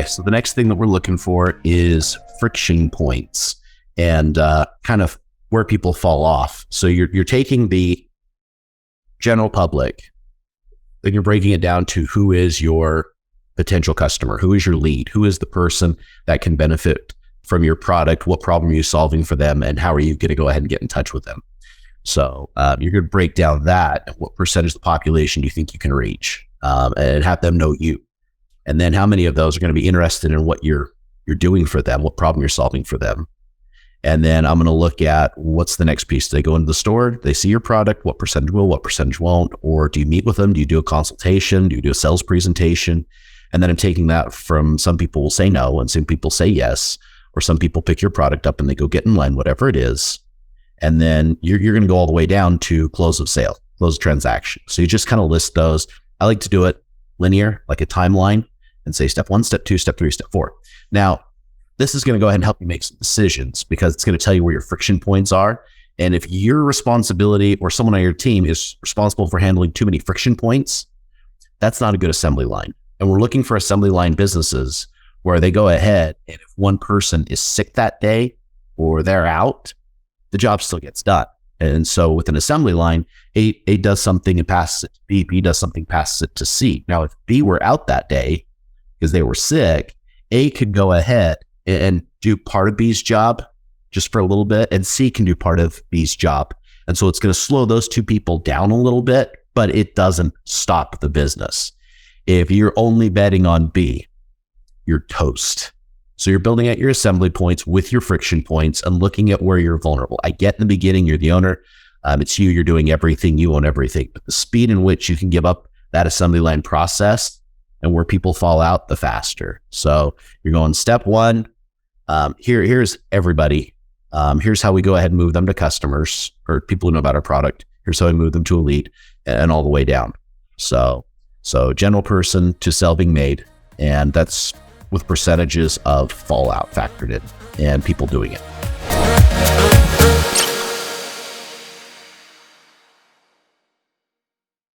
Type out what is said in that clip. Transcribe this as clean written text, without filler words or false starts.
Okay, so the next thing that we're looking for is friction points and kind of where people fall off. So you're taking the general public, then you're breaking it down to who is your potential customer, who is your lead, who is the person that can benefit from your product, what problem are you solving for them, and how are you going to go ahead and get in touch with them. So you're going to break down that, and what percentage of the population do you think you can reach, and have them know you. And then how many of those are going to be interested in what you're doing for them, what problem you're solving for them. And then I'm going to look at what's the next piece. Do they go into the store, they see your product, what percentage will, what percentage won't, or do you meet with them? Do you do a consultation? Do you do a sales presentation? And then I'm taking that from some people will say no and some people say yes, or some people pick your product up and they go get in line, whatever it is. And then you're going to go all the way down to close of sale, close of transaction. So you just kind of list those. I like to do it linear, like a timeline, and say step 1, step 2, step 3, step 4. Now, this is going to go ahead and help you make some decisions because it's going to tell you where your friction points are. And if your responsibility or someone on your team is responsible for handling too many friction points, that's not a good assembly line. And we're looking for assembly line businesses where they go ahead and if one person is sick that day or they're out, the job still gets done. And so with an assembly line, A does something and passes it to B, B does something, passes it to C. Now, if B were out that day because they were sick, A could go ahead and do part of B's job just for a little bit, and C can do part of B's job. And so it's going to slow those two people down a little bit, but it doesn't stop the business. If you're only betting on B, you're toast. So you're building out your assembly points with your friction points and looking at where you're vulnerable. I get in the beginning, you're the owner. It's you're doing everything, you own everything. But the speed in which you can give up that assembly line process and where people fall out, the faster. So you're going step 1, here's everybody. Here's how we go ahead and move them to customers or people who know about our product. Here's how we move them to a lead and all the way down. So general person to sale being made, and that's with percentages of fallout factored in and people doing it.